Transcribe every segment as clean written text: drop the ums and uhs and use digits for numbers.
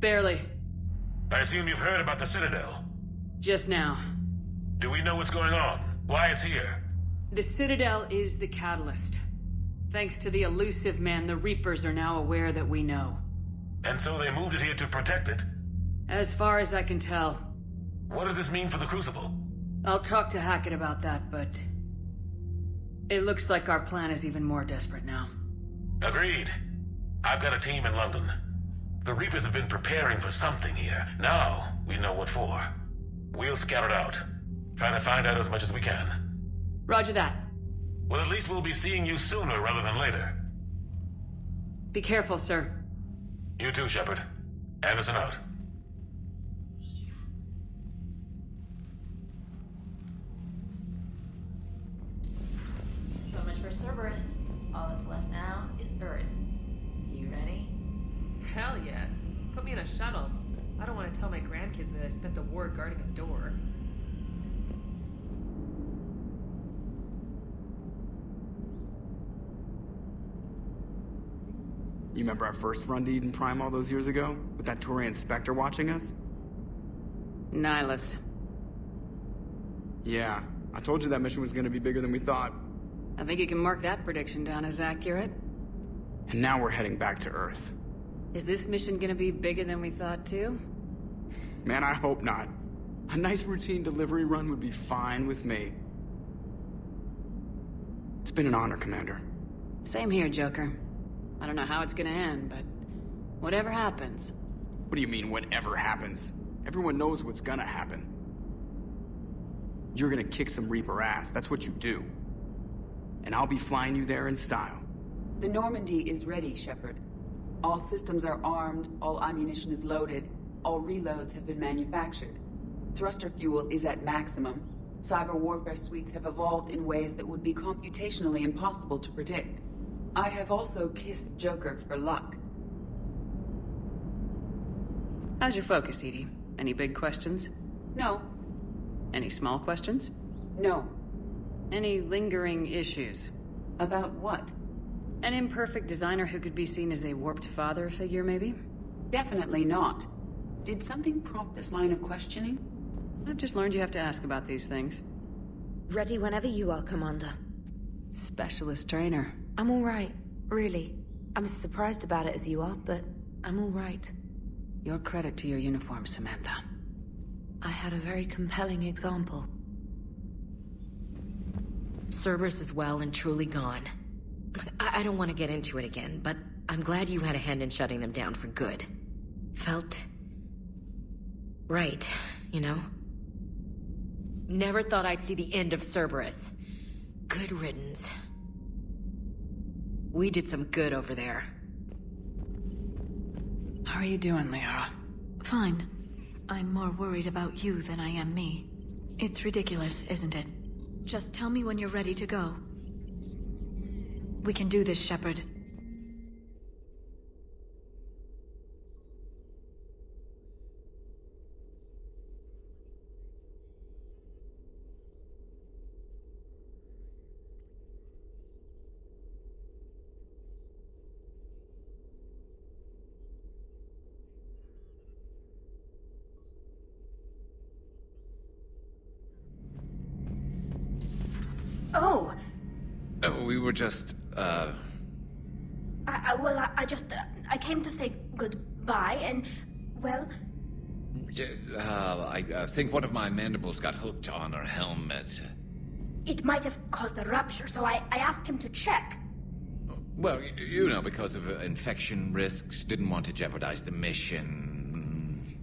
Barely. I assume you've heard about the Citadel. Just now. Do we know what's going on? Why it's here? The Citadel is the catalyst. Thanks to the elusive man, the Reapers are now aware that we know. And so they moved it here to protect it? As far as I can tell. What does this mean for the Crucible? I'll talk to Hackett about that, but... it looks like our plan is even more desperate now. Agreed. I've got a team in London. The Reapers have been preparing for something here. Now, we know what for. We'll scout it out. Try to find out as much as we can. Roger that. Well, at least we'll be seeing you sooner rather than later. Be careful, sir. You too, Shepard. Anderson out. So much for Cerberus. All that's left now is Earth. You ready? Hell yes. Put me in a shuttle. I don't want to tell my grandkids that I spent the war guarding a door. You remember our first run to Eden Prime all those years ago? With that Turian Spectre watching us? Nihilus. Yeah, I told you that mission was gonna be bigger than we thought. I think you can mark that prediction down as accurate. And now we're heading back to Earth. Is this mission gonna be bigger than we thought, too? Man, I hope not. A nice routine delivery run would be fine with me. It's been an honor, Commander. Same here, Joker. I don't know how it's gonna end, but whatever happens. What do you mean, whatever happens? Everyone knows what's gonna happen. You're gonna kick some Reaper ass, that's what you do. And I'll be flying you there in style. The Normandy is ready, Shepard. All systems are armed, all ammunition is loaded, all reloads have been manufactured. Thruster fuel is at maximum. Cyber warfare suites have evolved in ways that would be computationally impossible to predict. I have also kissed Joker for luck. How's your focus, Edie? Any big questions? No. Any small questions? No. Any lingering issues? About what? An imperfect designer who could be seen as a warped father figure, maybe? Definitely not. Did something prompt this line of questioning? I've just learned you have to ask about these things. Ready whenever you are, Commander. Specialist trainer. I'm all right, really. I'm as surprised about it as you are, but I'm all right. Your credit to your uniform, Samantha. I had a very compelling example. Cerberus is well and truly gone. I don't want to get into it again, but I'm glad you had a hand in shutting them down for good. Felt... right, you know? Never thought I'd see the end of Cerberus. Good riddance. We did some good over there. How are you doing, Liara? Fine. I'm more worried about you than I am me. It's ridiculous, isn't it? Just tell me when you're ready to go. We can do this, Shepard. Oh! Oh, we were just, I came to say goodbye, and, well... I think one of my mandibles got hooked on her helmet. It might have caused a rupture, so I asked him to check. Well, you know, because of infection risks, didn't want to jeopardize the mission.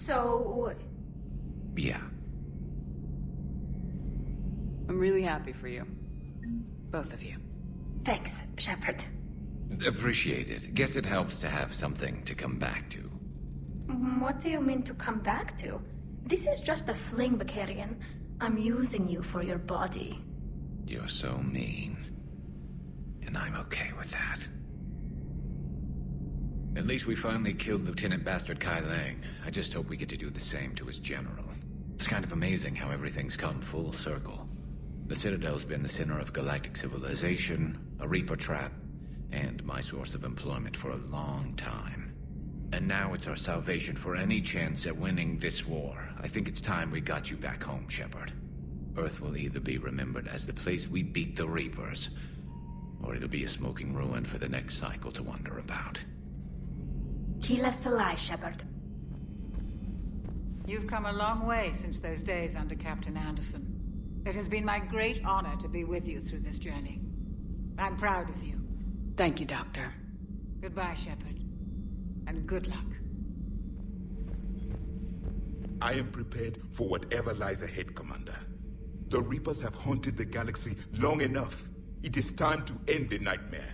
So... Yeah. I'm really happy for you. Both of you. Thanks, Shepard. Appreciate it. Guess it helps to have something to come back to. What do you mean to come back to? This is just a fling, Bakarian. I'm using you for your body. You're so mean. And I'm okay with that. At least we finally killed Lieutenant Bastard Kai Lang. I just hope we get to do the same to his general. It's kind of amazing how everything's come full circle. The Citadel's been the center of galactic civilization, a Reaper trap, and my source of employment for a long time. And now it's our salvation for any chance at winning this war. I think it's time we got you back home, Shepard. Earth will either be remembered as the place we beat the Reapers, or it'll be a smoking ruin for the next cycle to wonder about. Keyless to lie, Shepard. You've come a long way since those days under Captain Anderson. It has been my great honor to be with you through this journey. I'm proud of you. Thank you, Doctor. Goodbye, Shepard. And good luck. I am prepared for whatever lies ahead, Commander. The Reapers have haunted the galaxy long enough. It is time to end the nightmare.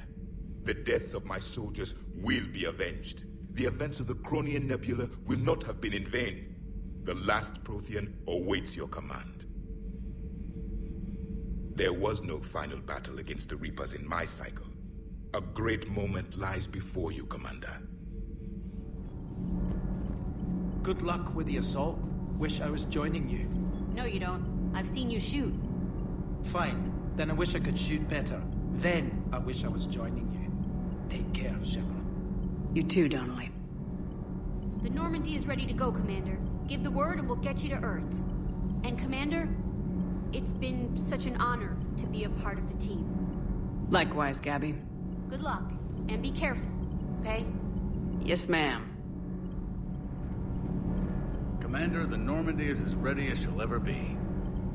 The deaths of my soldiers will be avenged. The events of the Cronian Nebula will not have been in vain. The last Prothean awaits your command. There was no final battle against the Reapers in my cycle. A great moment lies before you, Commander. Good luck with the assault. Wish I was joining you. No, you don't. I've seen you shoot. Fine. Then I wish I could shoot better. Then I wish I was joining you. Take care, Shepard. You too, Donnelly. The Normandy is ready to go, Commander. Give the word and we'll get you to Earth. And Commander, it's been such an honor to be a part of the team. Likewise, Gabby. Good luck, and be careful, okay? Yes, ma'am. Commander, the Normandy is as ready as she'll ever be.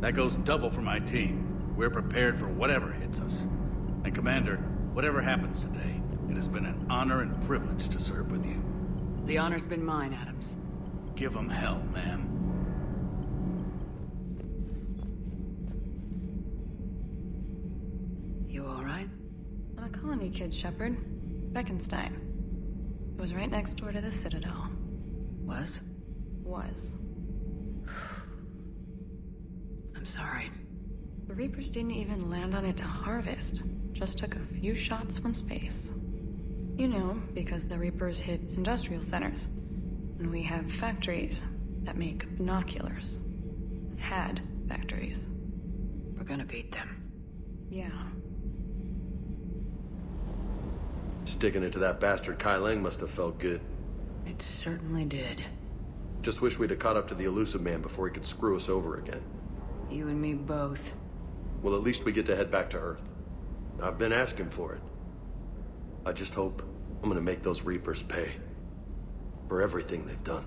That goes double for my team. We're prepared for whatever hits us. And Commander, whatever happens today, it has been an honor and privilege to serve with you. The honor's been mine, Adams. Give 'em hell, ma'am. You all right? I'm a colony kid, Shepard. Beckenstein. It was right next door to the Citadel. Was? Was. I'm sorry. The Reapers didn't even land on it to harvest. Just took a few shots from space. You know, because the Reapers hit industrial centers. And we have factories that make binoculars. Had factories. We're gonna beat them. Yeah. Sticking it to that bastard Kai Lang must have felt good. It certainly did. Just wish we'd have caught up to the elusive man before he could screw us over again. You and me both. Well, at least we get to head back to Earth. I've been asking for it. I just hope I'm gonna make those Reapers pay. For everything they've done.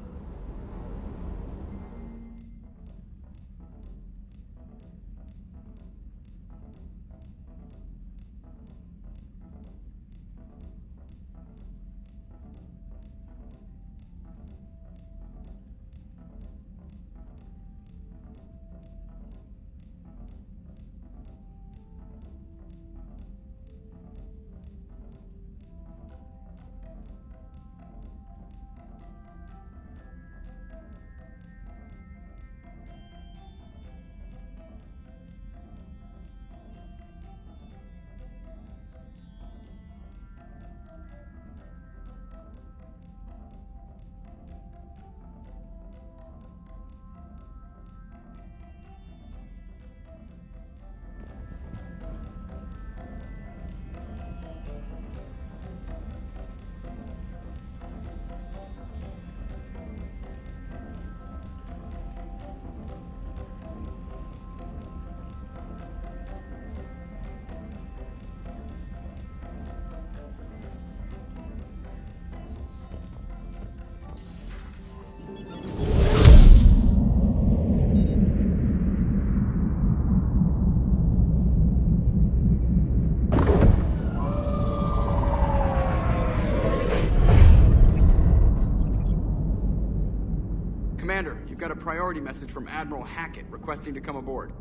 Commander, you've got a priority message from Admiral Hackett requesting to come aboard.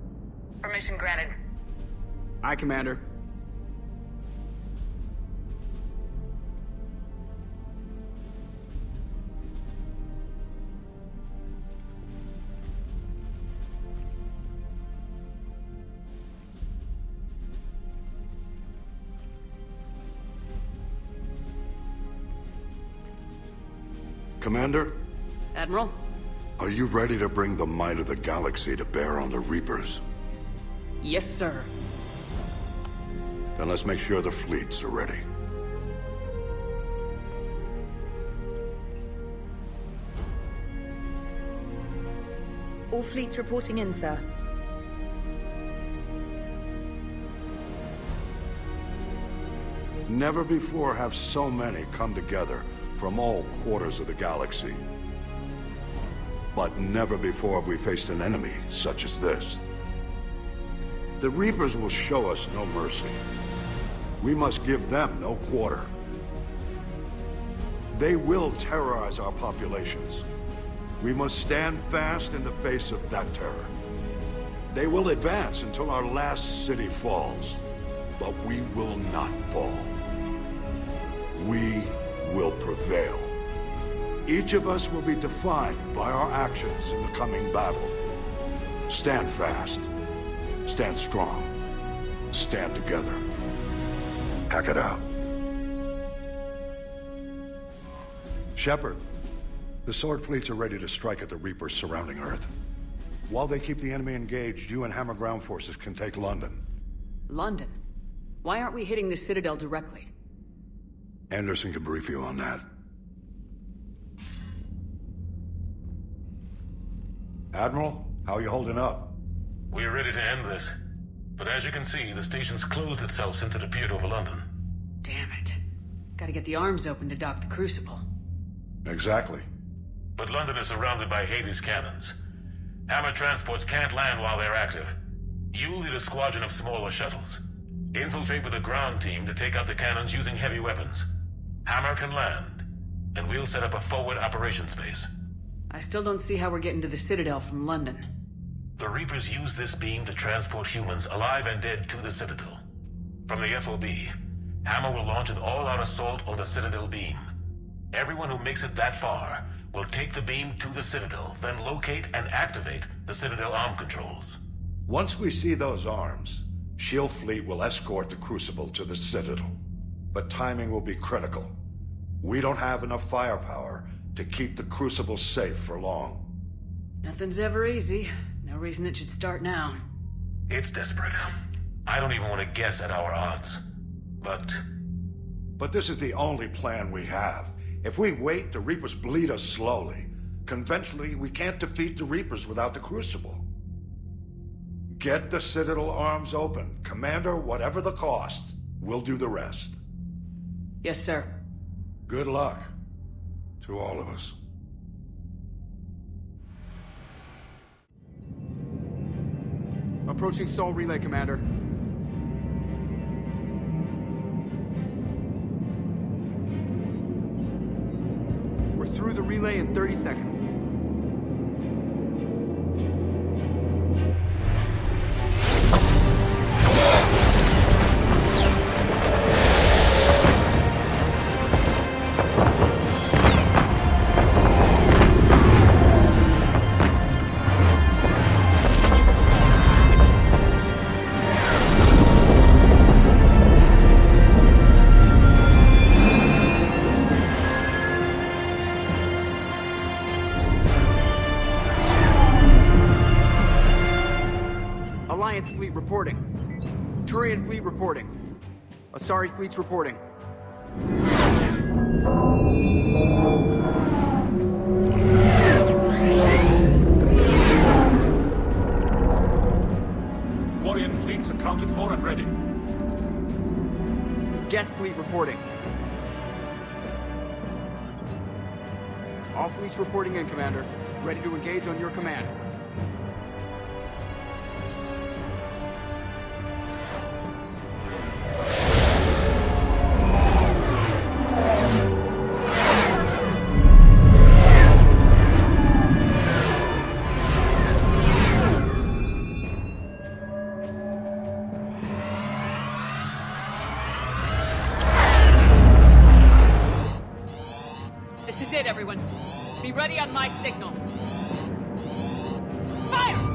Permission granted. Aye, Commander. Commander? Admiral? Are you ready to bring the might of the galaxy to bear on the Reapers? Yes, sir. Then let's make sure the fleets are ready. All fleets reporting in, sir. Never before have so many come together from all quarters of the galaxy. But never before have we faced an enemy such as this. The Reapers will show us no mercy. We must give them no quarter. They will terrorize our populations. We must stand fast in the face of that terror. They will advance until our last city falls, but we will not fall. We will prevail. Each of us will be defined by our actions in the coming battle. Stand fast. Stand strong. Stand together. Hack it out. Shepard, the Sword fleets are ready to strike at the Reapers surrounding Earth. While they keep the enemy engaged, you and Hammer ground forces can take London. London? Why aren't we hitting the Citadel directly? Anderson can brief you on that. Admiral, how are you holding up? We're ready to end this. But as you can see, the station's closed itself since it appeared over London. Damn it. Gotta get the arms open to dock the Crucible. Exactly. But London is surrounded by Hades cannons. Hammer transports can't land while they're active. You lead a squadron of smaller shuttles. Infiltrate with a ground team to take out the cannons using heavy weapons. Hammer can land, and we'll set up a forward operations base. I still don't see how we're getting to the Citadel from London. The Reapers use this beam to transport humans, alive and dead, to the Citadel. From the FOB, Hammer will launch an all-out assault on the Citadel beam. Everyone who makes it that far will take the beam to the Citadel, then locate and activate the Citadel arm controls. Once we see those arms, SHIELD fleet will escort the Crucible to the Citadel. But timing will be critical. We don't have enough firepower to keep the Crucible safe for long. Nothing's ever easy. No reason it should start now. It's desperate. I don't even want to guess at our odds. But this is the only plan we have. If we wait, the Reapers bleed us slowly. Conventionally, we can't defeat the Reapers without the Crucible. Get the Citadel arms open. Commander, whatever the cost, we'll do the rest. Yes, sir. Good luck. To all of us. Approaching Sol Relay, Commander. We're through the relay in 30 seconds. Alliance fleet reporting. Turian fleet reporting. Asari fleets reporting. Quarian fleets accounted for and ready. Geth fleet reporting. All fleets reporting in, Commander. Ready to engage on your command. This is it, everyone. Be ready on my signal. Fire!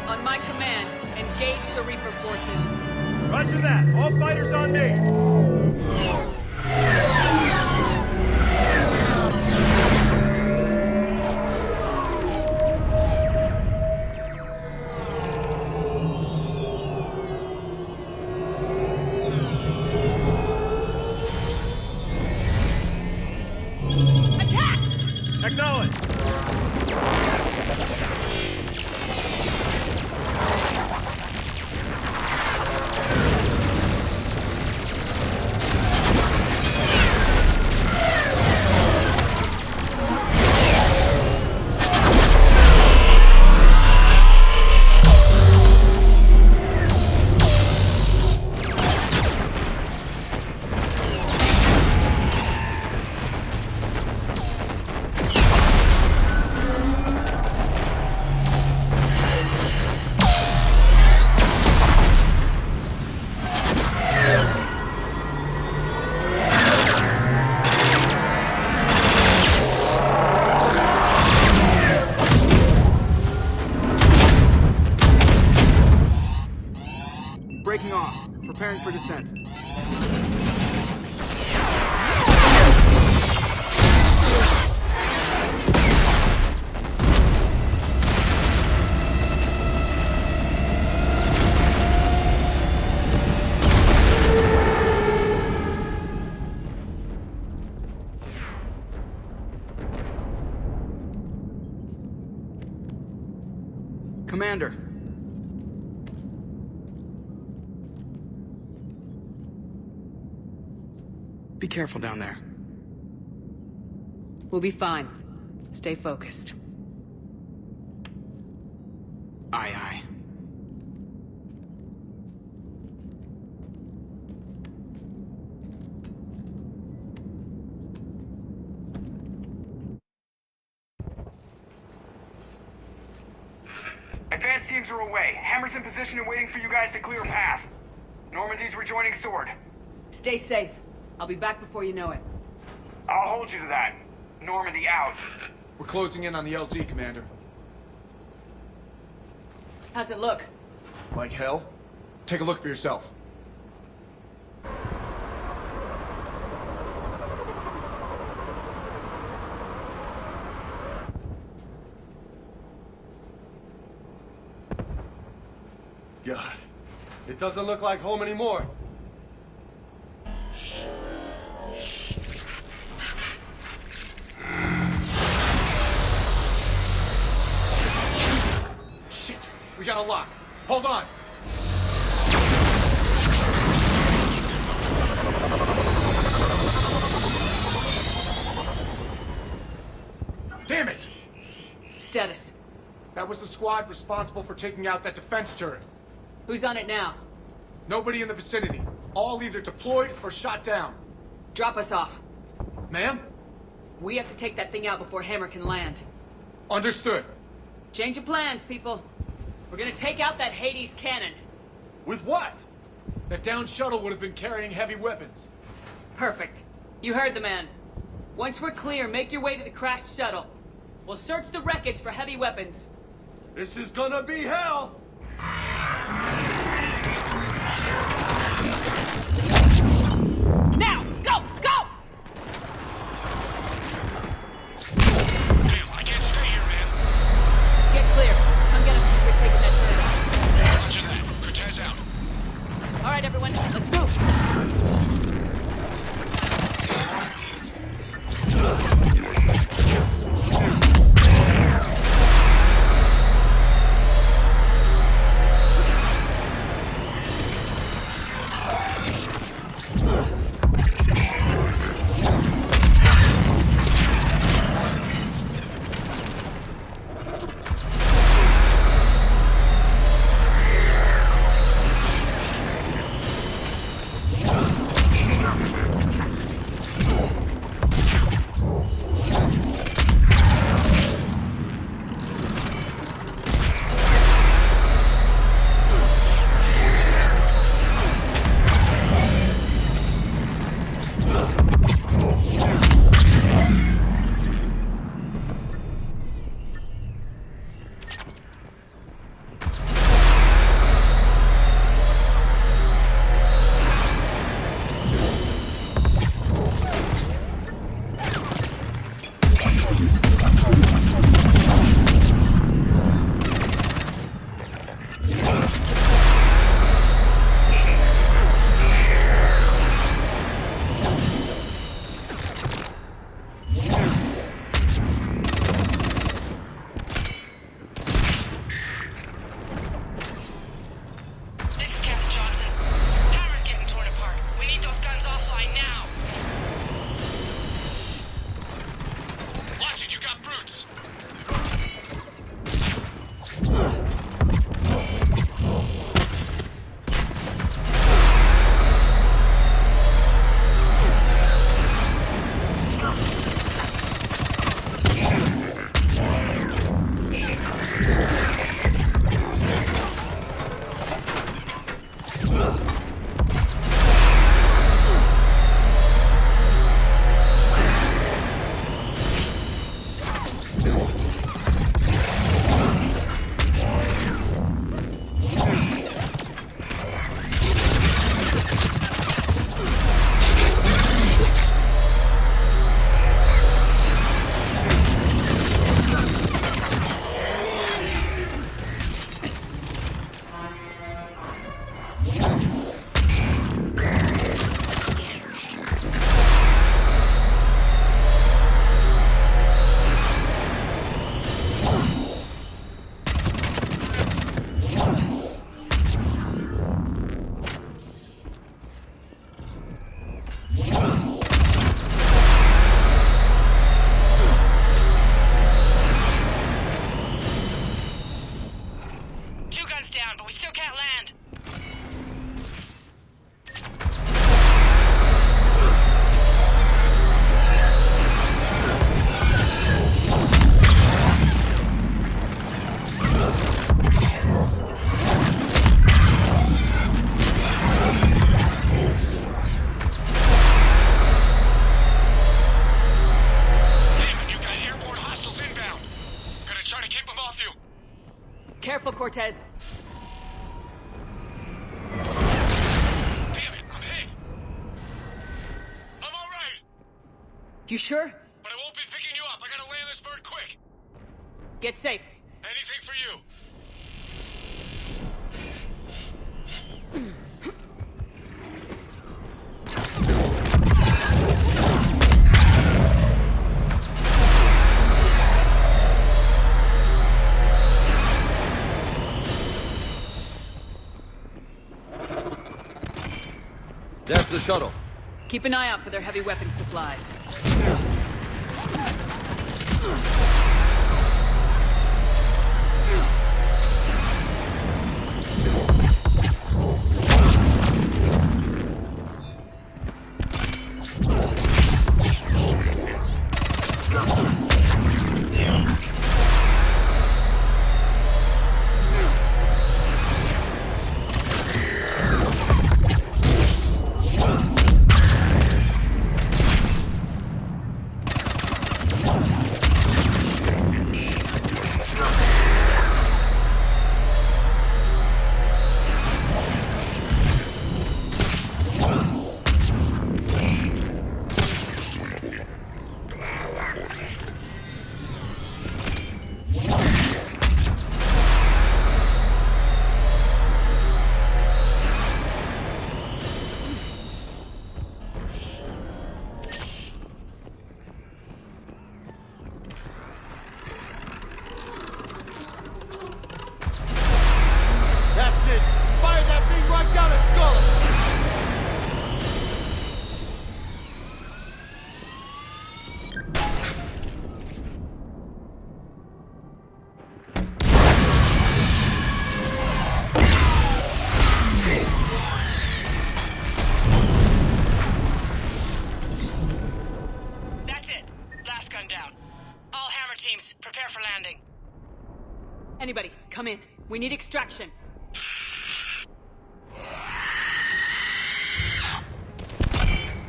On my command, engage the Roger that. All fighters on me. Acknowledge! Breaking off. Preparing for descent. Commander. Be careful down there. We'll be fine. Stay focused. Aye, aye. Advanced teams are away. Hammer's in position and waiting for you guys to clear a path. Normandy's rejoining Sword. Stay safe. I'll be back before you know it. I'll hold you to that. Normandy out. We're closing in on the LZ, Commander. How's it look? Like hell? Take a look for yourself. God, it doesn't look like home anymore. Shit, we got a lock. Hold on. Damn it! Status. That was the squad responsible for taking out that defense turret. Who's on it now? Nobody in the vicinity. All either deployed or shot down. Drop us off. Ma'am? We have to take that thing out before Hammer can land. Understood. Change of plans, people. We're gonna take out that Hades cannon. With what? That downed shuttle would have been carrying heavy weapons. Perfect. You heard the man. Once we're clear, make your way to the crashed shuttle. We'll search the wreckage for heavy weapons. This is gonna be hell! Now! Go! Go! Damn, I can't stay here, man. Get clear. Come get us as we're taking that turret. Roger that. Cortez out. All right, everyone. Let's move. Cortez. Damn it, I'm hit! I'm alright! You sure? But I won't be picking you up. I gotta land this bird quick. Get safe. Anything for you. There's the shuttle. Keep an eye out for their heavy weapon supplies. Anybody, come in. We need extraction.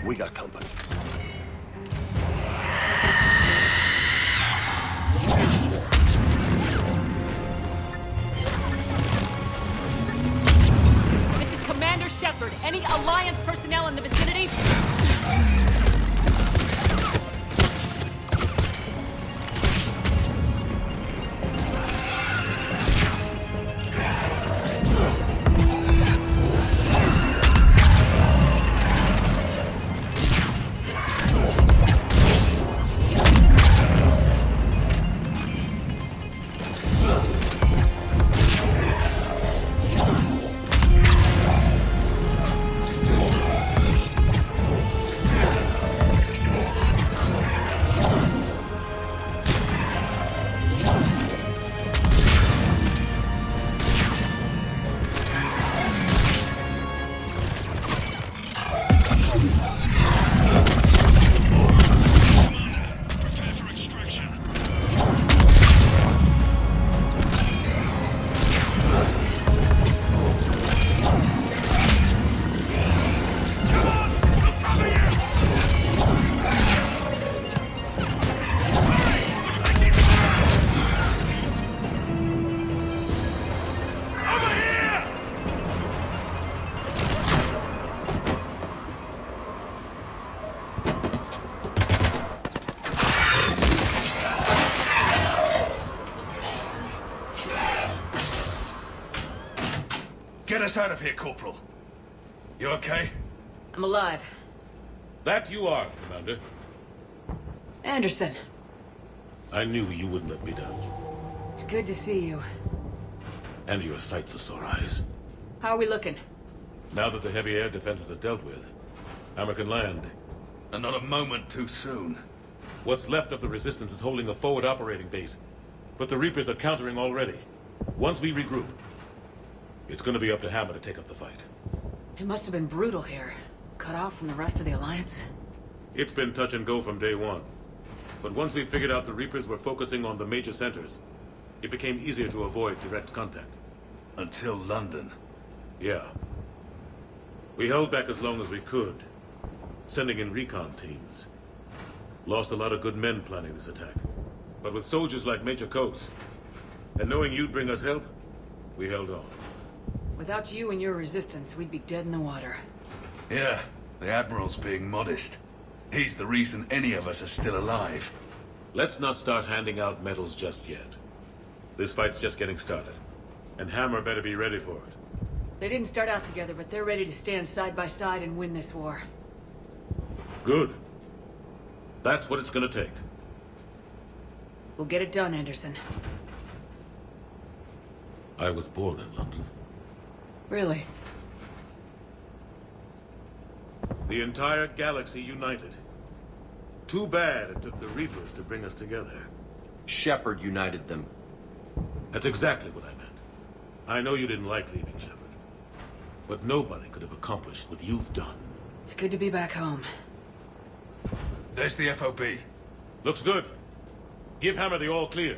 We got company. This is Commander Shepard. Any Alliance personnel in the vicinity? Get us out of here, Corporal. You okay? I'm alive. That you are, Commander. Anderson. I knew you wouldn't let me down. It's good to see you. And you're a sight for sore eyes. How are we looking? Now that the heavy air defenses are dealt with, Hammer can land. And not a moment too soon. What's left of the Resistance is holding a forward operating base. But the Reapers are countering already. Once we regroup, it's gonna be up to Hammer to take up the fight. It must have been brutal here. Cut off from the rest of the Alliance. It's been touch and go from day one. But once we figured out the Reapers were focusing on the major centers, it became easier to avoid direct contact. Until London. Yeah. We held back as long as we could, sending in recon teams. Lost a lot of good men planning this attack. But with soldiers like Major Coates, and knowing you'd bring us help, We held on. Without you and your resistance, we'd be dead in the water. Yeah, the Admiral's being modest. He's the reason any of us are still alive. Let's not start handing out medals just yet. This fight's just getting started. And Hammer better be ready for it. They didn't start out together, but they're ready to stand side by side and win this war. Good. That's what it's gonna take. We'll get it done, Anderson. I was born in London. Really? The entire galaxy united. Too bad it took the Reapers to bring us together. Shepard united them. That's exactly what I meant. I know you didn't like leaving, Shepard. But nobody could have accomplished what you've done. It's good to be back home. There's the FOB. Looks good. Give Hammer the all clear.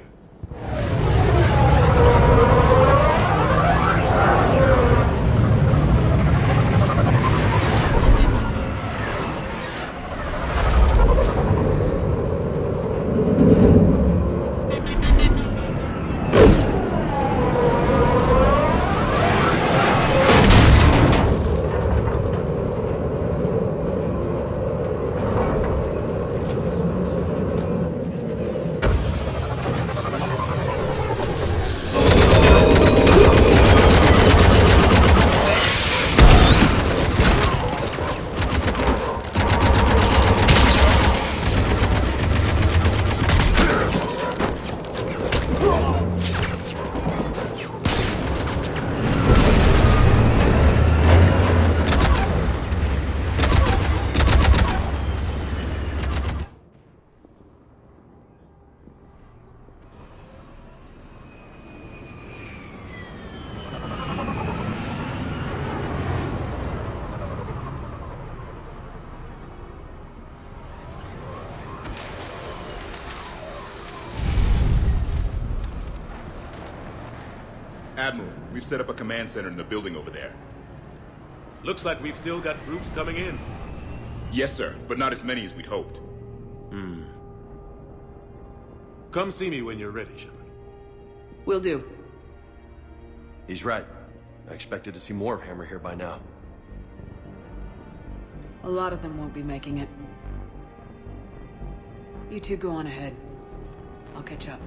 Admiral, we've set up a command center in the building over there. Looks like we've still got groups coming in. Yes, sir, but not as many as we'd hoped. Come see me when you're ready, Shepard. Will do. He's right. I expected to see more of Hammer here by now. A lot of them won't be making it. You two go on ahead. I'll catch up.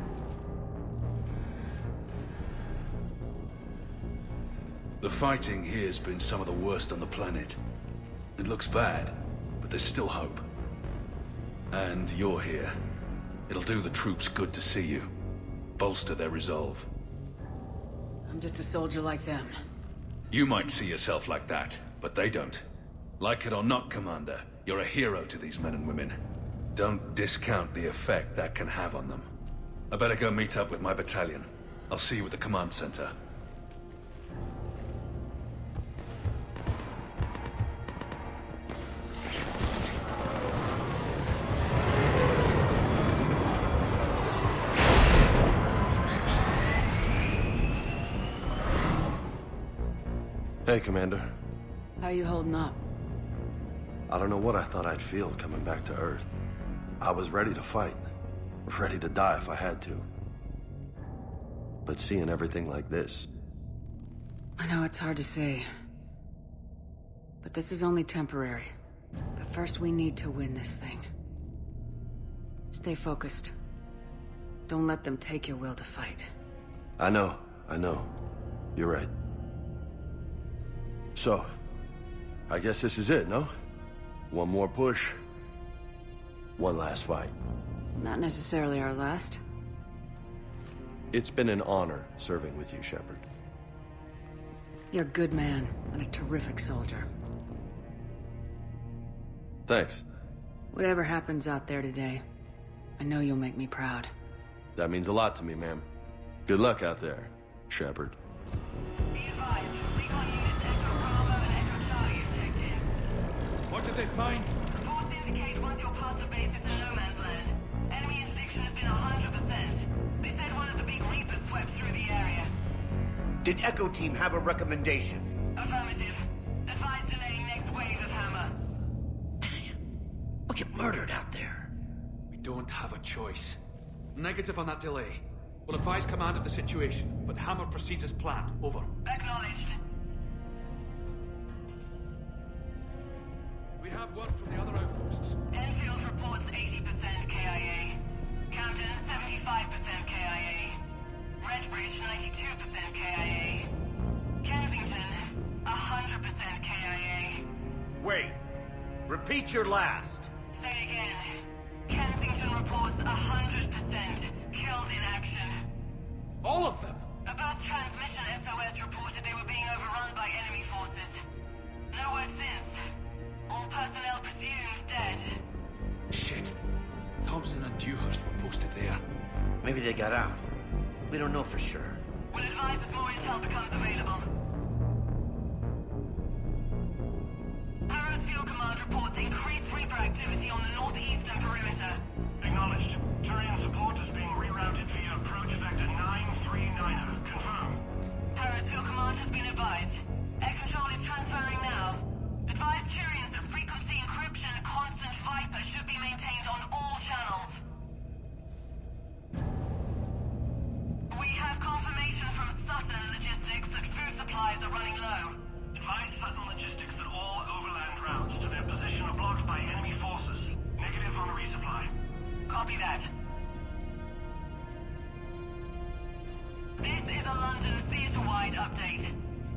The fighting here's been some of the worst on the planet. It looks bad, but there's still hope. And you're here. It'll do the troops good to see you. Bolster their resolve. I'm just a soldier like them. You might see yourself like that, but they don't. Like it or not, Commander, you're a hero to these men and women. Don't discount the effect that can have on them. I better go meet up with my battalion. I'll see you at the command center. Hey, Commander. How you holding up? I don't know what I thought I'd feel coming back to Earth. I was ready to fight. Ready to die if I had to. But seeing everything like this... I know it's hard to say. But this is only temporary. But first we need to win this thing. Stay focused. Don't let them take your will to fight. I know. You're right. So, I guess this is it, no? One more push. One last fight. Not necessarily our last. It's been an honor serving with you, Shepard. You're a good man and a terrific soldier. Thanks. Whatever happens out there today, I know you'll make me proud. That means a lot to me, ma'am. Good luck out there, Shepard. What did they find? Reports indicate once you're past the base, it's a no man's land. Enemy interdiction has been 100%. They said one of the big Reapers swept through the area. Did Echo Team have a recommendation? Affirmative. Advise delaying next wave of Hammer. We'll get murdered out there. We don't have a choice. Negative on that delay. We'll advise command of the situation, but Hammer proceeds as planned. Over. Acknowledged. We have one from the other outposts. Enfield reports 80% KIA. Camden, 75% KIA. Redbridge, 92% KIA. Kensington, 100% KIA. Wait. Repeat your last. Say again. Kensington reports 100% killed in action. All of them? About transmission, SOS reported they were being overrun by enemy forces. No word since. All personnel presumed dead. Shit. Thompson and Dewhurst were posted there. Maybe they got out. We don't know for sure. We'll advise as more intel becomes available. Harrow's Field Command reports increased Reaper activity on the northeastern perimeter. Acknowledged. Turian support is being rerouted via approach vector 939er. Confirm. Harrow's Field Command has been advised. Air control is transferring now. Advise Turians that frequency encryption constant Viper should be maintained on all channels. We have confirmation from Sutton Logistics that food supplies are running low. Advise Sutton Logistics that all overland routes to their position are blocked by enemy forces. Negative on resupply. Copy that. This is a London theatre-wide update.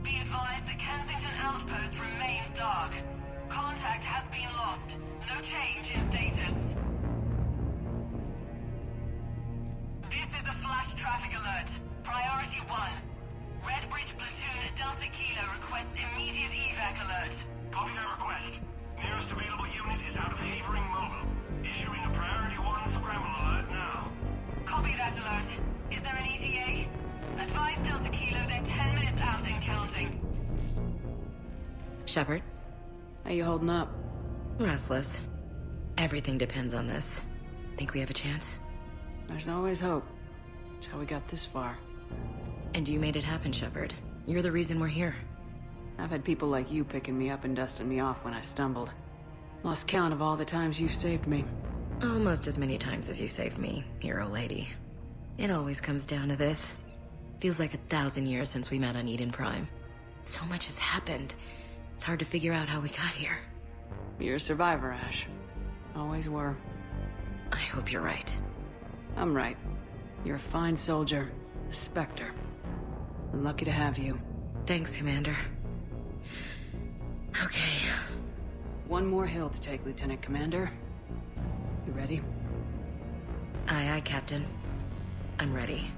Be advised the Kensington outpost remains dark. Contact has been lost. No change in status. This is a flash traffic alert. Priority 1. Redbridge platoon Delta Kilo requests immediate evac alert. Copy that request. Nearest available unit is out of Havering Mobile. Issuing a priority 1 scramble alert now. Copy that alert. Is there an ETA? Advise Delta Kilo they're 10 minutes out and counting. Shepard? How you holding up? Restless. Everything depends on this. Think we have a chance? There's always hope. That's how we got this far. And you made it happen, Shepard. You're the reason we're here. I've had people like you picking me up and dusting me off when I stumbled. Lost count of all the times you've saved me. Almost as many times as you saved me, hero lady. It always comes down to this. Feels like 1,000 years since we met on Eden Prime. So much has happened. It's hard to figure out how we got here. You're a survivor, Ash. Always were. I hope you're right. I'm right. You're a fine soldier. A Spectre. We're lucky to have you. Thanks, Commander. Okay. One more hill to take, Lieutenant Commander. You ready? Aye, aye, Captain. I'm ready.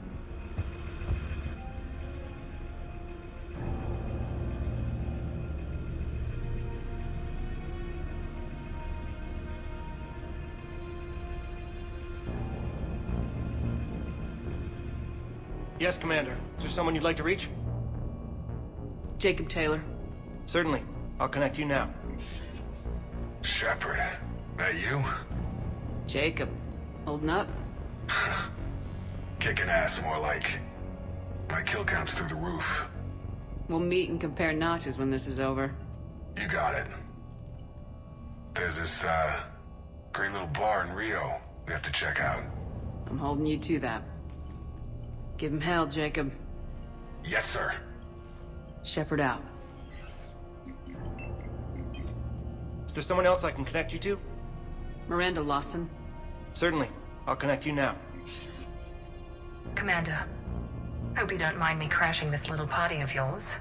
Yes, Commander. Is there someone you'd like to reach? Jacob Taylor. Certainly. I'll connect you now. Shepard, that you? Jacob. Holding up? Kicking ass, more like. My kill count's through the roof. We'll meet and compare notches when this is over. You got it. There's this, great little bar in Rio we have to check out. I'm holding you to that. Give him hell, Jacob. Yes, sir. Shepard out. Is there someone else I can connect you to? Miranda Lawson. Certainly. I'll connect you now. Commander, hope you don't mind me crashing this little party of yours.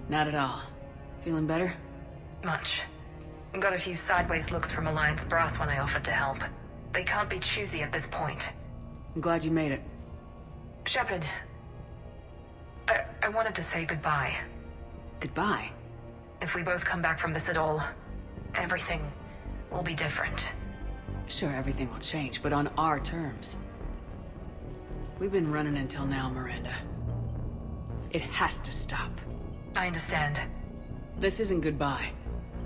Not at all. Feeling better? Much. Got a few sideways looks from Alliance brass when I offered to help. They can't be choosy at this point. I'm glad you made it. Shepard, I wanted to say goodbye. Goodbye? If we both come back from this at all, everything will be different. Sure, everything will change, but on our terms. We've been running until now, Miranda. It has to stop. I understand. This isn't goodbye.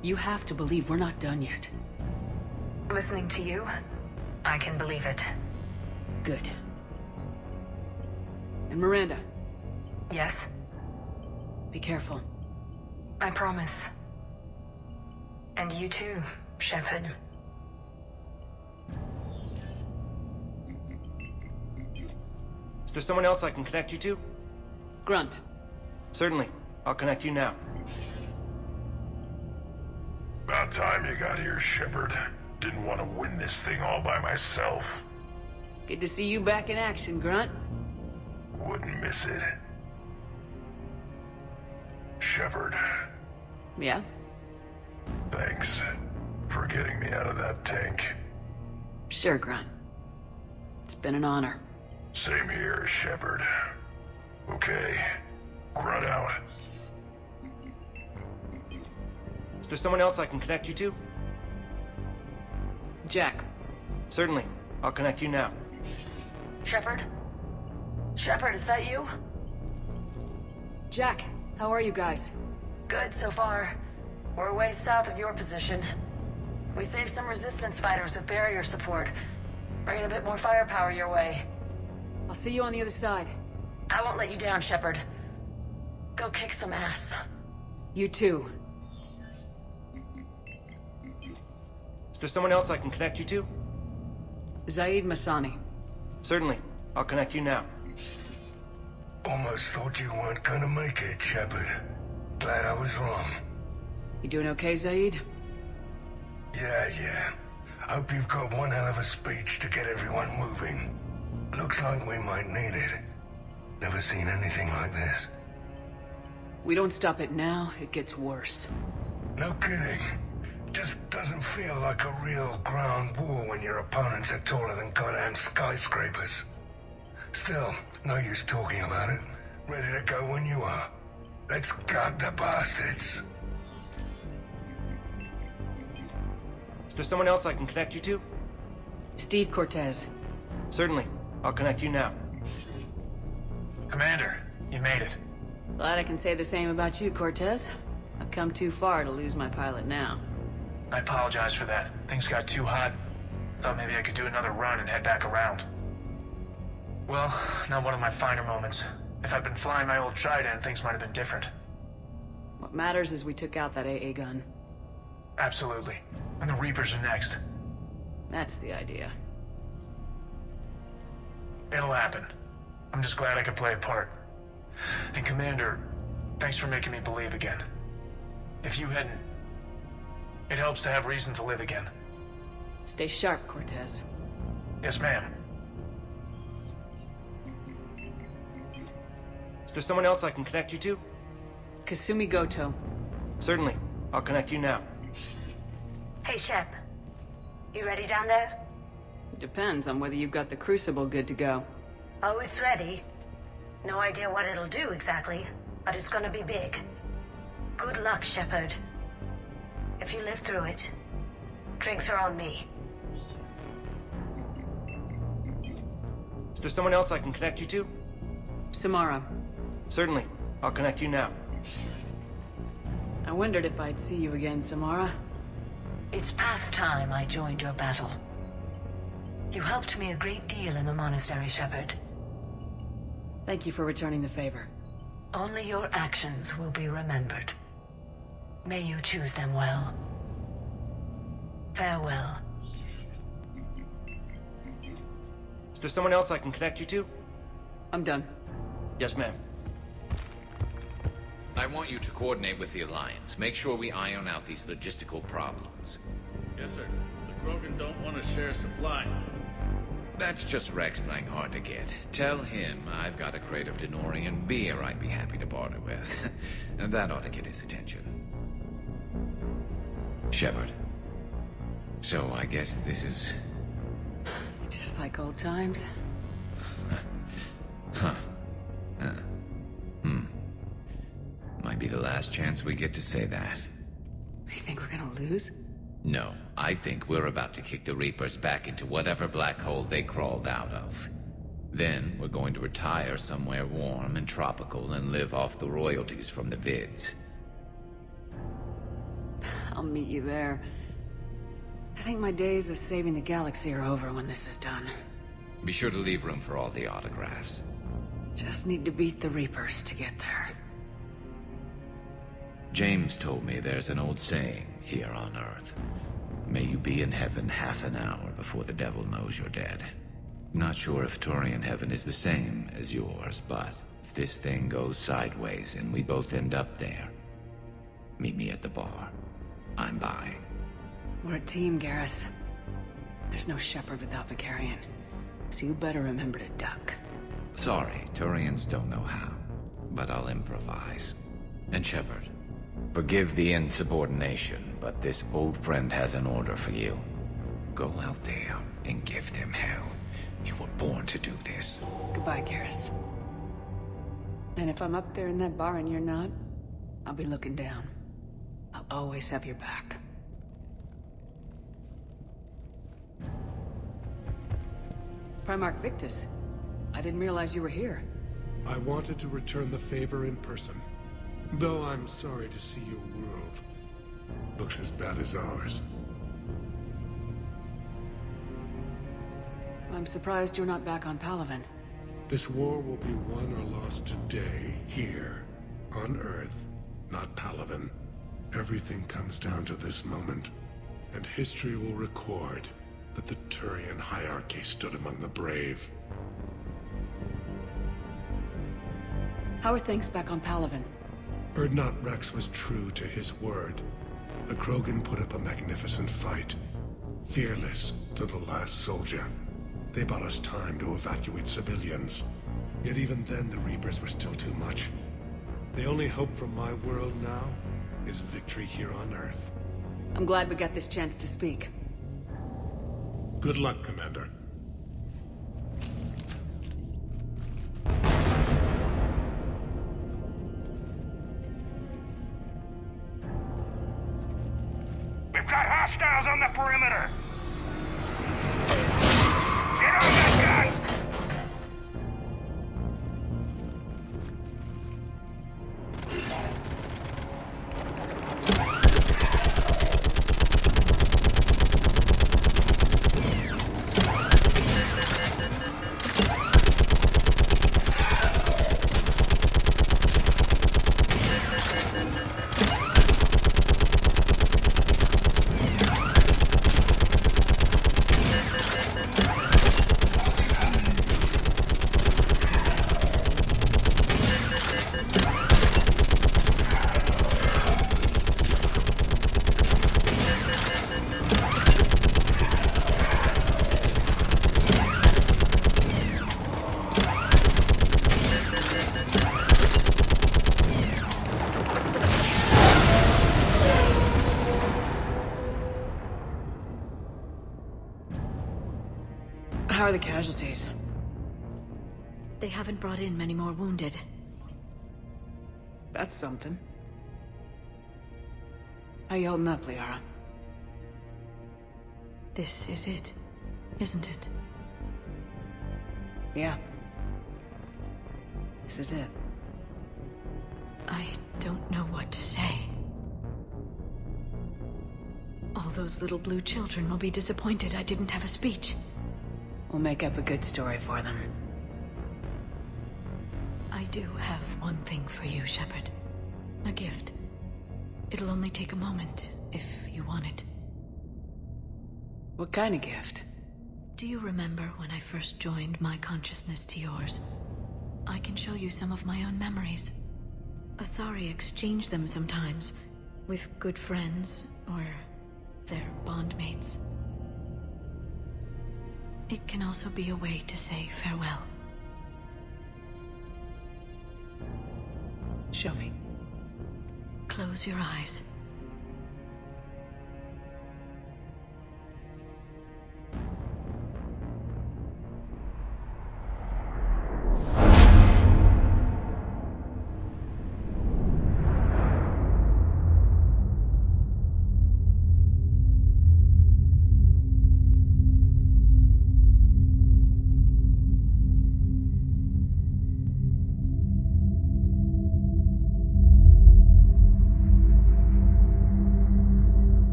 You have to believe we're not done yet. Listening to you, I can believe it. Good. And Miranda. Yes? Be careful. I promise. And you too, Shepard. Is there someone else I can connect you to? Grunt. Certainly. I'll connect you now. About time you got here, Shepard. Didn't want to win this thing all by myself. Good to see you back in action, Grunt. Wouldn't miss it. Shepard. Yeah? Thanks for getting me out of that tank. Sure, Grunt. It's been an honor. Same here, Shepard. Okay. Grunt out. Is there someone else I can connect you to? Jack. Certainly. I'll connect you now. Shepard? Shepard, is that you? Jack, how are you guys? Good so far. We're way south of your position. We saved some resistance fighters with barrier support. Bringing a bit more firepower your way. I'll see you on the other side. I won't let you down, Shepard. Go kick some ass. You too. Is there someone else I can connect you to? Zaid Masani. Certainly. I'll connect you now. Almost thought you weren't gonna make it, Shepard. Glad I was wrong. You doing okay, Zaid? Yeah. Hope you've got one hell of a speech to get everyone moving. Looks like we might need it. Never seen anything like this. We don't stop it now, it gets worse. No kidding. Just doesn't feel like a real ground war when your opponents are taller than goddamn skyscrapers. Still, no use talking about it. Ready to go when you are. Let's gut the bastards. Is there someone else I can connect you to? Steve Cortez. Certainly. I'll connect you now. Commander, you made it. Glad I can say the same about you, Cortez. I've come too far to lose my pilot now. I apologize for that. Things got too hot. Thought maybe I could do another run and head back around. Well, not one of my finer moments. If I'd been flying my old Trident, things might have been different. What matters is we took out that AA gun. Absolutely. And the Reapers are next. That's the idea. It'll happen. I'm just glad I could play a part. And Commander, thanks for making me believe again. If you hadn't... It helps to have reason to live again. Stay sharp, Cortez. Yes, ma'am. Is there someone else I can connect you to? Kasumi Goto. Certainly. I'll connect you now. Hey, Shep. You ready down there? It depends on whether you've got the Crucible good to go. Oh, it's ready. No idea what it'll do exactly, but it's gonna be big. Good luck, Shepard. If you live through it, drinks are on me. Is there someone else I can connect you to? Samara. Certainly. I'll connect you now. I wondered if I'd see you again, Samara. It's past time I joined your battle. You helped me a great deal in the monastery, Shepard. Thank you for returning the favor. Only your actions will be remembered. May you choose them well. Farewell. Is there someone else I can connect you to? I'm done. Yes, ma'am. I want you to coordinate with the Alliance. Make sure we iron out these logistical problems. Yes, sir. The Krogan don't want to share supplies. That's just Rex playing hard to get. Tell him I've got a crate of Denorian beer I'd be happy to barter with. And that ought to get his attention. Shepard. So I guess this is... Just like old times. Huh. Might be the last chance we get to say that. You think we're gonna lose? No, I think we're about to kick the Reapers back into whatever black hole they crawled out of. Then we're going to retire somewhere warm and tropical and live off the royalties from the vids. I'll meet you there. I think my days of saving the galaxy are over when this is done. Be sure to leave room for all the autographs. Just need to beat the Reapers to get there. James told me there's an old saying here on Earth. May you be in heaven half an hour before the devil knows you're dead. Not sure if Turian heaven is the same as yours, but if this thing goes sideways and we both end up there, meet me at the bar. I'm buying. We're a team, Garrus. There's no Shepherd without Vicarion, so you better remember to duck. Sorry, Turians don't know how, but I'll improvise. And Shepherd, forgive the insubordination, but this old friend has an order for you. Go out there and give them hell. You were born to do this. Goodbye, Garrus. And if I'm up there in that bar and you're not, I'll be looking down. I'll always have your back. Primarch Victus, I didn't realize you were here. I wanted to return the favor in person. Though I'm sorry to see your world looks as bad as ours. I'm surprised you're not back on Palaven. This war will be won or lost today, here, on Earth, not Palaven. Everything comes down to this moment, and history will record that the Turian hierarchy stood among the brave. How are things back on Palaven? Urdnot Rex was true to his word. The Krogan put up a magnificent fight, fearless to the last soldier. They bought us time to evacuate civilians. Yet even then, the Reapers were still too much. The only hope from my world now is victory here on Earth. I'm glad we got this chance to speak. Good luck, Commander. We've got hostiles on the perimeter! Get on that gun! How are the casualties? They haven't brought in many more wounded. That's something. How you holding up, Liara? This is it, isn't it? Yeah. This is it. I don't know what to say. All those little blue children will be disappointed I didn't have a speech. We'll make up a good story for them. I do have one thing for you, Shepard. A gift. It'll only take a moment, if you want it. What kind of gift? Do you remember when I first joined my consciousness to yours? I can show you some of my own memories. Asari exchange them sometimes, with good friends, or their bondmates. It can also be a way to say farewell. Show me. Close your eyes.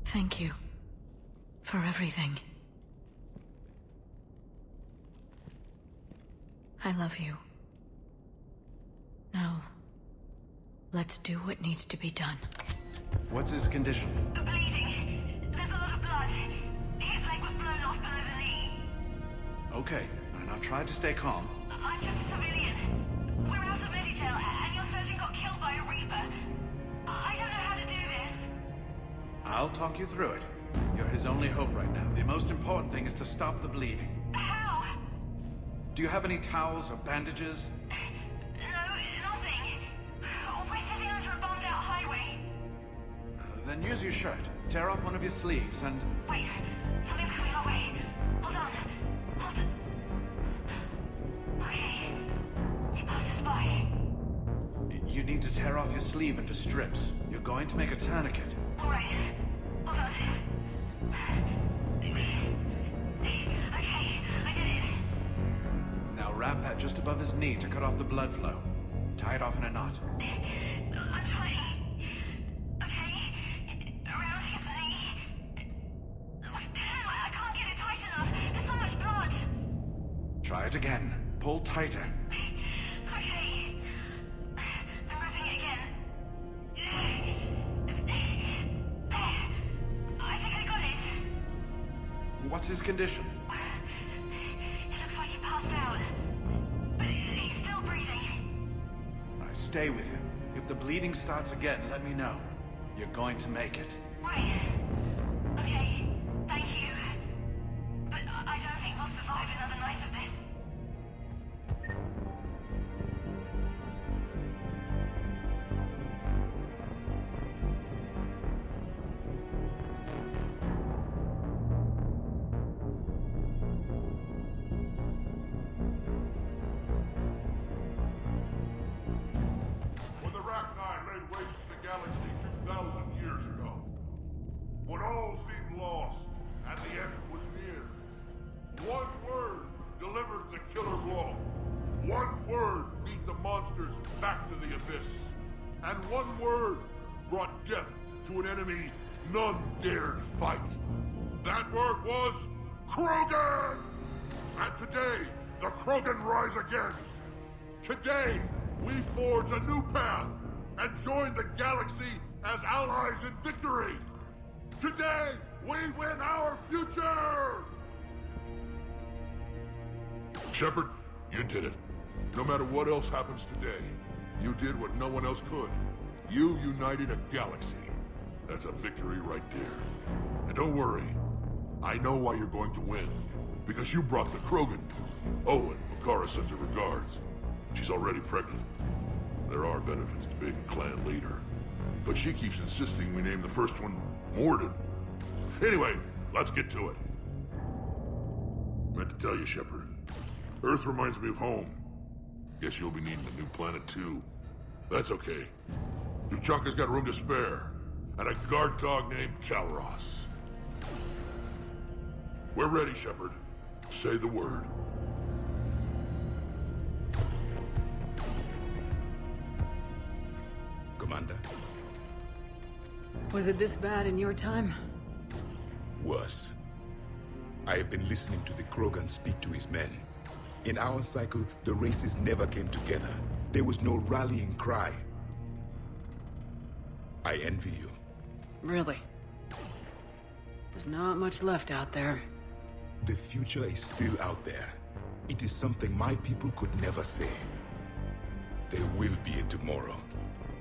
Thank you. For everything. I love you. Now, let's do what needs to be done. What's his condition? The bleeding. There's a lot of blood. His leg was blown off below the knee. Okay, now try to stay calm. I'm just a civilian. We're out of Meditail, and your surgeon got killed by a Reaper. I don't know how to do this. I'll talk you through it. You're his only hope right now. The most important thing is to stop the bleeding. How? Do you have any towels or bandages? No, nothing. We're sitting under a bombed-out highway. Then use your shirt. Tear off one of your sleeves and... Wait, something's coming our way. Hold on. Okay. He passed us by. You need to tear off your sleeve into strips. You're going to make a tourniquet. All right. Hold on. Okay, I did it. Now wrap that just above his knee to cut off the blood flow. Tie it off in a knot. I'm trying. Okay. Around his knee. I can't get it tight enough. There's so much blood. Try it again. Pull tighter. Okay. I'm wrapping it again. I think I got it. What's his condition? It looks like he passed out. But he's still breathing. Right, stay with him. If the bleeding starts again, let me know. You're going to make it. Right. Okay. Thank you. But I don't think we'll survive another night of this. When the Rachni laid waste to the galaxy 2,000 years ago, when all seemed lost and the end was near, one word delivered the killer blow. One word beat the monsters back to the abyss. And one word brought death to an enemy none dared fight. That word was Krogan! And today, the Krogan rise again. Today, we forge a new path and join the galaxy as allies in victory. Today, we win our future! Shepard, you did it. No matter what else happens today, you did what no one else could. You united a galaxy. That's a victory right there. And don't worry, I know why you're going to win. Because you brought the Krogan. Oh, and Makara sends her regards. She's already pregnant. There are benefits to being a clan leader. But she keeps insisting we name the first one Morden. Anyway, let's get to it. Meant to tell you, Shepard. Earth reminds me of home. Guess you'll be needing a new planet too. That's okay. Tuchanka's got room to spare. And a guard dog named Kalros. We're ready, Shepard. Say the word. Commander? Was it this bad in your time? Worse. I have been listening to the Krogan speak to his men. In our cycle, the races never came together. There was no rallying cry. I envy you. Really? There's not much left out there. The future is still out there. It is something my people could never say. There will be a tomorrow.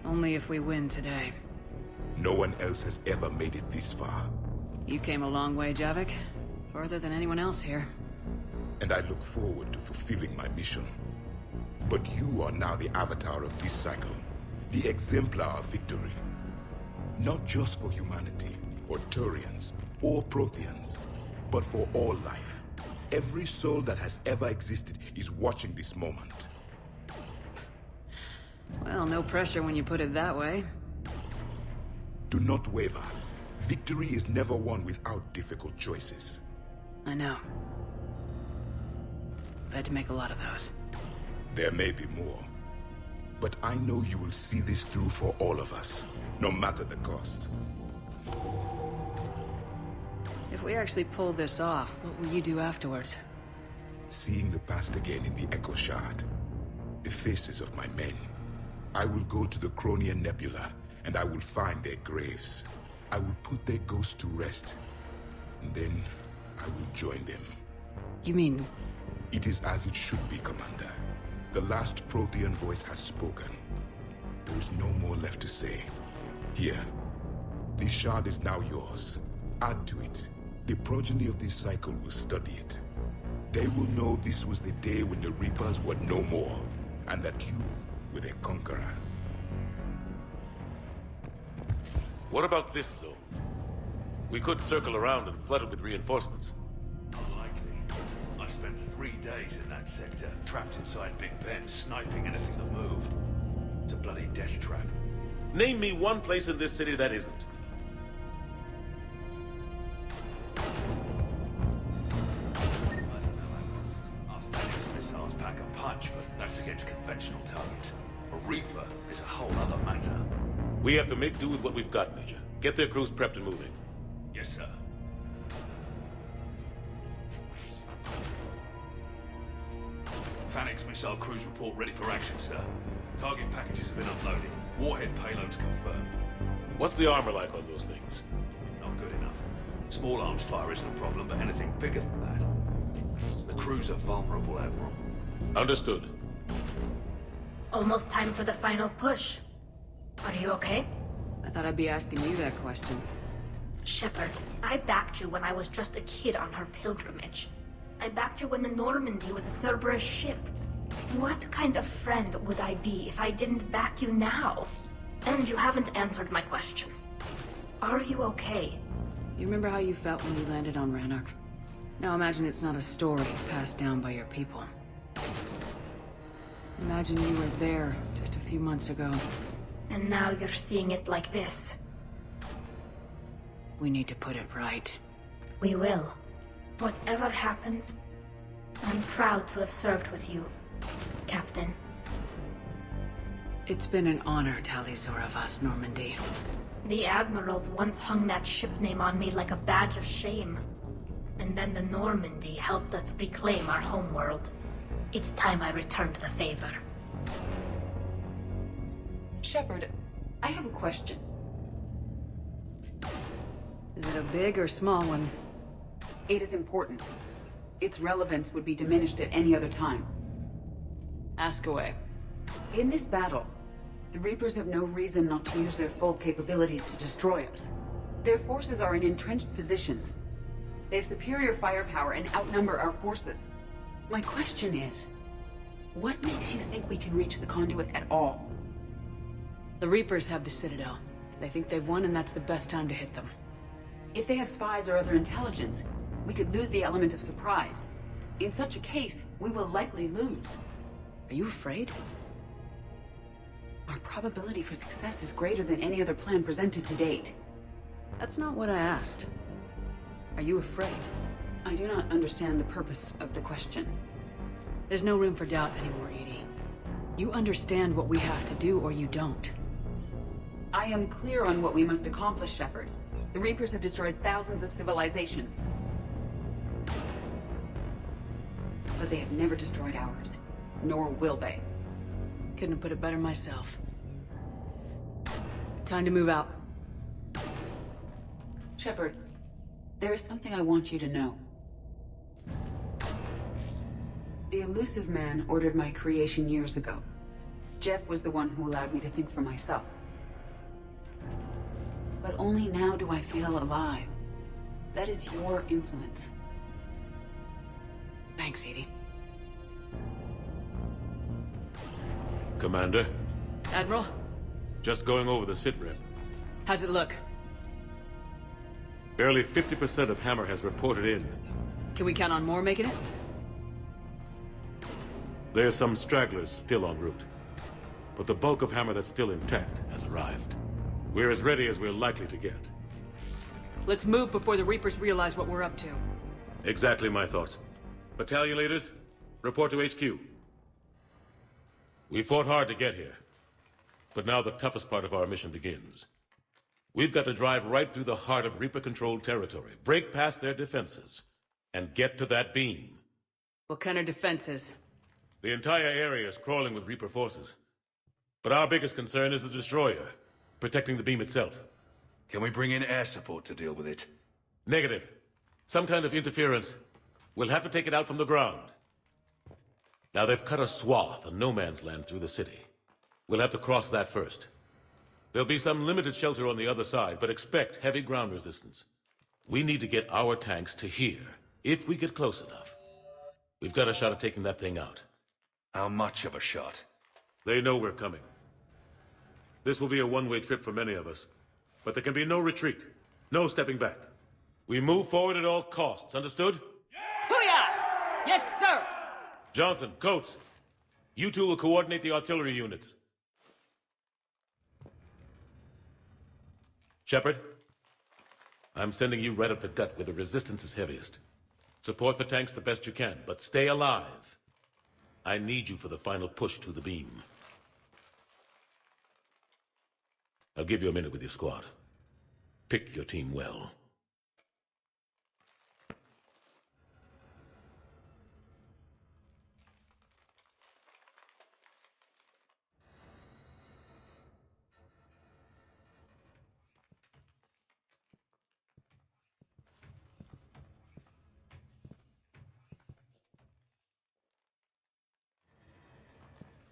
Only if we win today. No one else has ever made it this far. You came a long way, Javik. Further than anyone else here. And I look forward to fulfilling my mission. But you are now the avatar of this cycle. The exemplar of victory. Not just for humanity, or Turians, or Protheans, but for all life. Every soul that has ever existed is watching this moment. Well, no pressure when you put it that way. Do not waver. Victory is never won without difficult choices. I know. I've had to make a lot of those. There may be more. But I know you will see this through for all of us, no matter the cost. If we actually pull this off, what will you do afterwards? Seeing the past again in the Echo Shard, the faces of my men. I will go to the Cronian Nebula, and I will find their graves. I will put their ghosts to rest, and then I will join them. You mean... It is as it should be, Commander. The last Prothean voice has spoken. There is no more left to say. Here, this shard is now yours. Add to it. The progeny of this cycle will study it. They will know this was the day when the Reapers were no more, and that you were their conqueror. What about this zone? We could circle around and flood it with reinforcements. Unlikely. I spent 3 days in that sector, trapped inside Big Ben, sniping anything that moved. It's a bloody death trap. Name me one place in this city that isn't. Our Phoenix missiles pack a punch, but that's against conventional targets. A Reaper is a whole other matter. We have to make do with what we've got, Major. Get their crews prepped and moving. Yes, sir. Phoenix missile crews report ready for action, sir. Target packages have been uploaded. Warhead payloads confirmed. What's the armor like on those things? Not good enough. Small arms fire isn't a problem, but anything bigger than that. The crews are vulnerable, Admiral. Understood. Almost time for the final push. Are you okay? I thought I'd be asking you that question. Shepard, I backed you when I was just a kid on her pilgrimage. I backed you when the Normandy was a Cerberus ship. What kind of friend would I be if I didn't back you now? And you haven't answered my question. Are you okay? You remember how you felt when you landed on Ranark? Now imagine it's not a story passed down by your people. Imagine you were there just a few months ago. And now you're seeing it like this. We need to put it right. We will. Whatever happens, I'm proud to have served with you, Captain. It's been an honor, Tali'Zor of us, Normandy. The Admirals once hung that ship name on me like a badge of shame. And then the Normandy helped us reclaim our homeworld. It's time I returned the favor. Shepard, I have a question. Is it a big or small one? It is important. Its relevance would be diminished at any other time. Ask away. In this battle, the Reapers have no reason not to use their full capabilities to destroy us. Their forces are in entrenched positions. They have superior firepower and outnumber our forces. My question is, what makes you think we can reach the conduit at all? The Reapers have the Citadel. They think they've won, and that's the best time to hit them. If they have spies or other intelligence, we could lose the element of surprise. In such a case, we will likely lose. Are you afraid? Our probability for success is greater than any other plan presented to date. That's not what I asked. Are you afraid? I do not understand the purpose of the question. There's no room for doubt anymore, Edie. You understand what we have to do, or you don't. I am clear on what we must accomplish, Shepard. The Reapers have destroyed thousands of civilizations. But they have never destroyed ours. Nor will they. Couldn't have put it better myself. Time to move out. Shepard, there is something I want you to know. The Elusive Man ordered my creation years ago. Jeff was the one who allowed me to think for myself. But only now do I feel alive. That is your influence. Thanks, Edie. Commander? Admiral? Just going over the sitrep. How's it look? Barely 50% of Hammer has reported in. Can we count on more making it? There's some stragglers still en route. But the bulk of Hammer that's still intact has arrived. We're as ready as we're likely to get. Let's move before the Reapers realize what we're up to. Exactly my thoughts. Battalion leaders, report to HQ. We fought hard to get here. But now the toughest part of our mission begins. We've got to drive right through the heart of Reaper-controlled territory, break past their defenses, and get to that beam. What kind of defenses? The entire area is crawling with Reaper forces. But our biggest concern is the destroyer, protecting the beam itself. Can we bring in air support to deal with it? Negative. Some kind of interference. We'll have to take it out from the ground. Now they've cut a swath of no man's land through the city. We'll have to cross that first. There'll be some limited shelter on the other side, but expect heavy ground resistance. We need to get our tanks to here, if we get close enough. We've got a shot at taking that thing out. How much of a shot? They know we're coming. This will be a one-way trip for many of us. But there can be no retreat. No stepping back. We move forward at all costs, understood? Booyah! Yes, sir! Johnson, Coates, you two will coordinate the artillery units. Shepard, I'm sending you right up the gut where the resistance is heaviest. Support the tanks the best you can, but stay alive. I need you for the final push to the beam. I'll give you a minute with your squad. Pick your team well.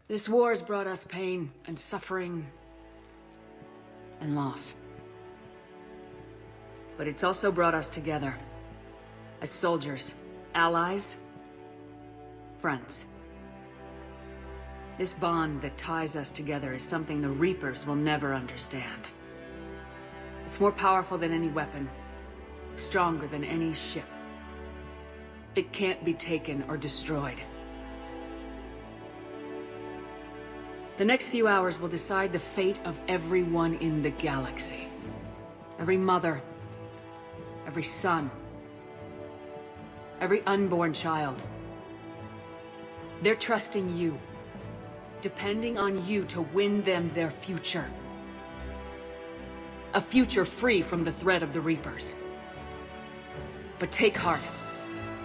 This war has brought us pain and suffering and loss. But it's also brought us together. As soldiers, allies, friends. This bond that ties us together is something the Reapers will never understand. It's more powerful than any weapon, stronger than any ship. It can't be taken or destroyed. The next few hours will decide the fate of everyone in the galaxy. Every mother, every son, every unborn child. They're trusting you, depending on you to win them their future. A future free from the threat of the Reapers. But take heart.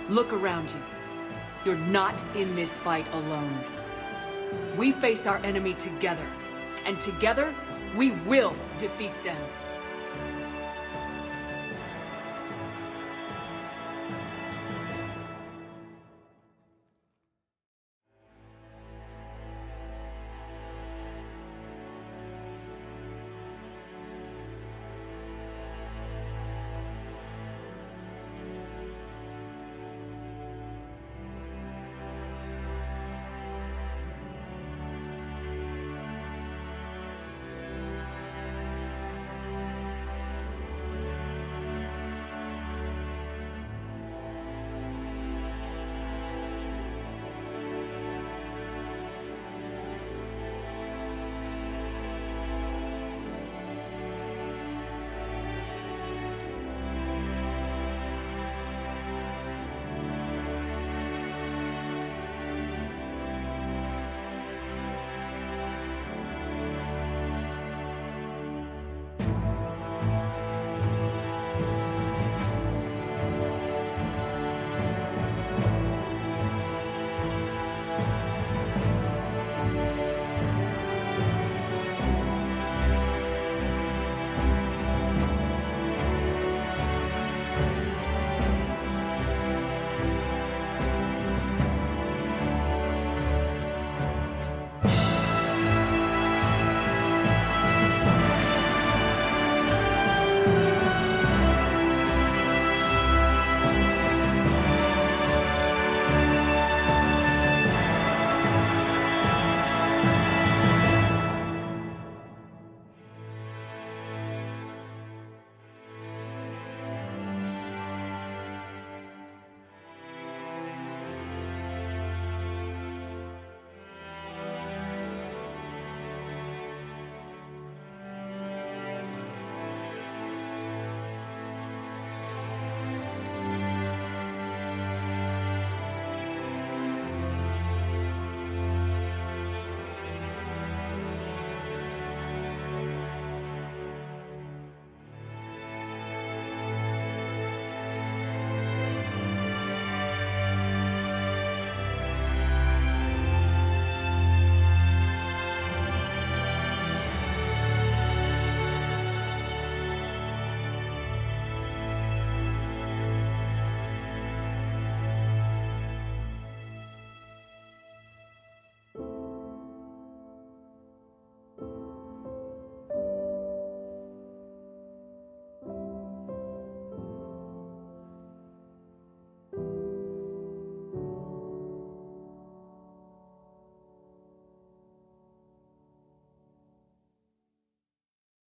Look around you. You're not in this fight alone. We face our enemy together, and together, we will defeat them.